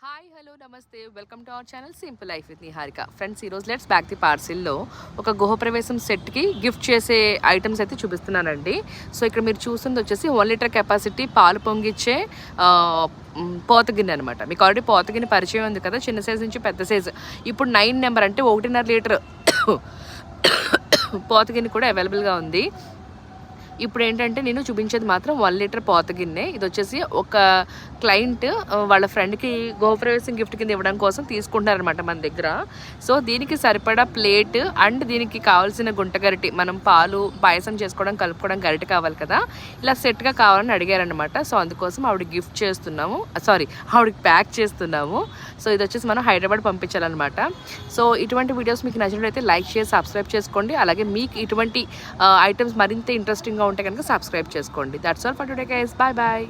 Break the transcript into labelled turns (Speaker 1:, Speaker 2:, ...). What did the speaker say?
Speaker 1: Hi hello నమస్తే welcome to our channel simple life with Niharika. Friends, ఈరోజు let's back the పార్సిల్లో ఒక గృహప్రవేశం సెట్కి గిఫ్ట్ చేసే ఐటమ్స్ అయితే చూపిస్తున్నానండి. సో ఇక్కడ మీరు చూస్తుంది వచ్చేసి 1 లీటర్ కెపాసిటీ పాలు పొంగిచ్చే పోతగిన్నె అనమాట. మీకు ఆల్రెడీ పోతగిన్నె పరిచయం ఉంది కదా, చిన్న సైజు నుంచి పెద్ద సైజు. ఇప్పుడు 9 నెంబర్ అంటే 1.5 లీటర్ పోతగిన్నె కూడా అవైలబుల్గా ఉంది. ఇప్పుడు ఏంటంటే నేను చూపించేది మాత్రం 1 లీటర్ పోతగిన్నె. ఇది వచ్చేసి ఒక క్లయింట్ వాళ్ళ ఫ్రెండ్కి గృహప్రవేశం గిఫ్ట్ కింద ఇవ్వడం కోసం తీసుకుంటారనమాట మన దగ్గర. సో దీనికి సరిపడా ప్లేట్ అండ్ దీనికి కావాల్సిన గుంట గరిటి, మనం పాలు పాయసం చేసుకోవడం కలుపుకోవడం గరిటె కావాలి కదా, ఇలా సెట్గా కావాలని అడిగారనమాట. సో అందుకోసం ఆవిడకి గిఫ్ట్ చేస్తున్నాము, ఆవిడకి ప్యాక్ చేస్తున్నాము. సో ఇది వచ్చేసి మనం హైదరాబాద్ పంపించాలన్నమాట. సో ఇటువంటి వీడియోస్ మీకు నచ్చినట్లయితే లైక్ చేసి సబ్స్క్రైబ్ చేసుకోండి. అలాగే మీకు ఇటువంటి ఐటమ్స్ మరింత ఇంట్రెస్టింగ్గా ఉంటే కనుక సబ్స్క్రైబ్ చేసుకోండి. That's all for today guys. Bye bye.